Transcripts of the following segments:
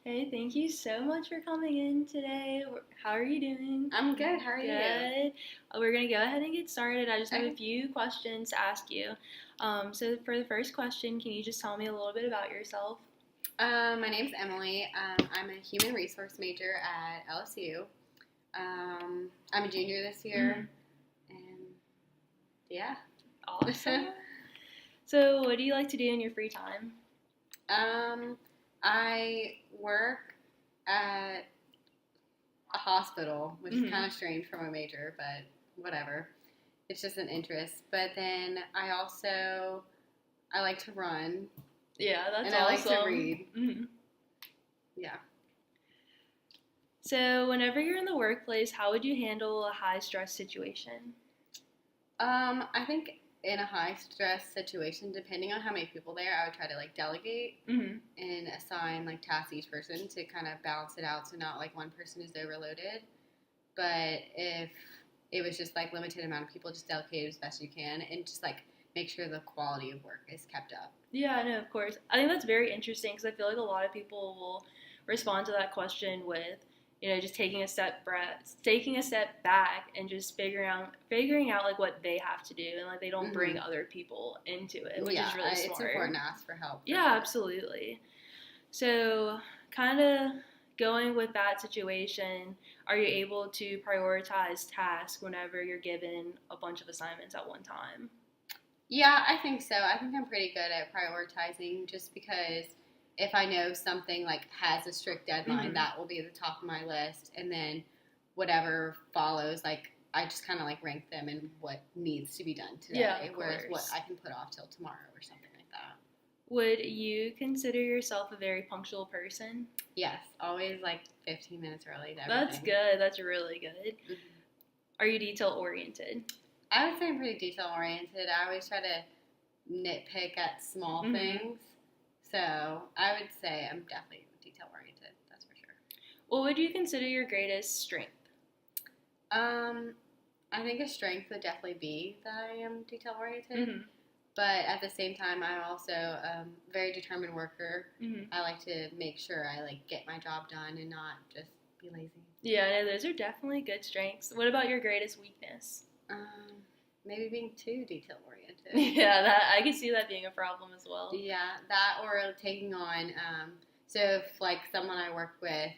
Hey, thank you so much for coming in today. How are you doing? I'm good. How are you? Good. We're going to go ahead and get started. I just have a Okay. few questions to ask you. So, for the first question, can you just tell me a little bit about yourself? My name's Emily. I'm a human resource major at LSU. I'm a junior this year, and yeah. Awesome. So, what do you like to do in your free time? um, I work at a hospital, which is kind of strange for my major, but whatever. It's just an interest. But then I like to run, Yeah, that's and awesome. I like to read. Mm-hmm. Yeah. So, whenever you're in the workplace, how would you handle a high stress situation? I think in a high stress situation, depending on how many people there, I would try to like delegate Mm-hmm. and assign like tasks to each person to kind of balance it out so not like one person is overloaded. But if it was just like limited amount of people, just delegate as best you can and just like make sure the quality of work is kept up. Yeah, no, of course. I think that's very interesting because I feel like a lot of people will respond to that question with, just taking a step back and just figuring out like what they have to do, and like they don't bring Hmm. other people into it, which Yeah, is really it's smart. important to ask for help. For Yeah, sure. absolutely. So, kind of going with that situation, are you able to prioritize tasks whenever you're given a bunch of assignments at one time? Yeah, I think so. I think I'm pretty good at prioritizing just because if I know something like has a strict deadline, Mm-hmm. that will be at the top of my list. And then whatever follows, like I just kind of like rank them in what needs to be done Yeah, today, of whereas what course. I can put off till tomorrow or something like that. Would you consider yourself a very punctual person? Yes, always like 15 minutes early to That's everything. good. That's really good. Hmm. Are you detail oriented? I would say I'm pretty detail oriented. I always try to nitpick at small Mm-hmm. things. So I would say I'm definitely detail oriented. That's for sure. What would you consider your greatest strength? Um, I think a strength would definitely be that I am detail oriented, Mm-hmm. but at the same time, I'm also a very determined worker. Mm-hmm. I like to make sure I like get my job done and not just be lazy. Yeah, no, those are definitely good strengths. What about your greatest weakness? Um, Maybe being too detail oriented. Yeah, that I could see that being a problem as well. Yeah, that or taking on. So if like someone I worked with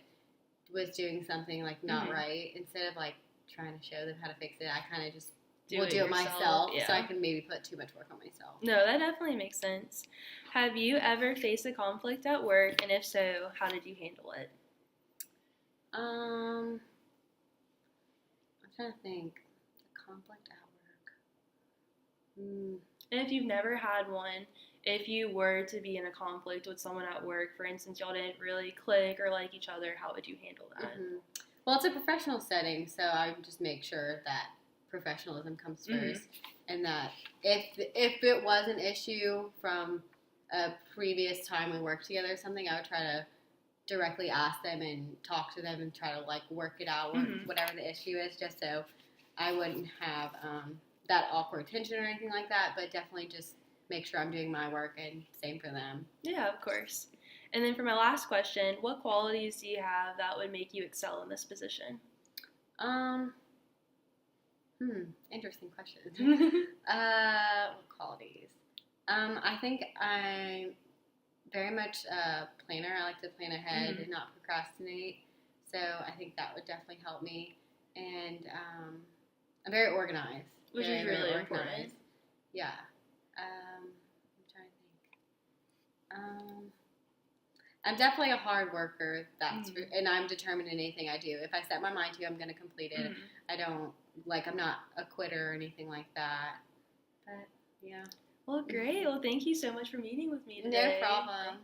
was doing something like not Mm-hmm. right, instead of like trying to show them how to fix it, I kind of just Do will it do it yourself. myself, so I Yeah. can maybe put too much work on myself. No, that definitely makes sense. Have you ever faced a conflict at work, and if so, how did you handle it? I'm trying to think. The conflict at work. Mm, And if you've never had one, if you were to be in a conflict with someone at work, for instance, y'all didn't really click or like each other, how would you handle that? hmm Well, it's a professional setting, so I would just make sure that professionalism comes Mm-hmm. first, and that if it was an issue from a previous time we worked together or something, I would try to directly ask them and talk to them and try to like work it out, Mm-hmm. whatever the issue is, just so I wouldn't have that awkward tension or anything like that. But definitely just make sure I'm doing my work, and same for them. Yeah, of course. And then for my last question, what qualities do you have that would make you excel in this position? Um, Interesting question. What qualities? I think I'm very much a planner. I like to plan ahead Mm-hmm. and not procrastinate. So I think that would definitely help me. And I'm very organized. Which is Very, very really important. organized. Yeah. I'm trying to think. I'm definitely a hard worker. Mm-hmm. And I'm determined in anything I do. If I set my mind to, I'm going to complete it. Mm-hmm. I don't I'm not a quitter or anything like that. But yeah. Well, great. Well, thank you so much for meeting with me No today. problem.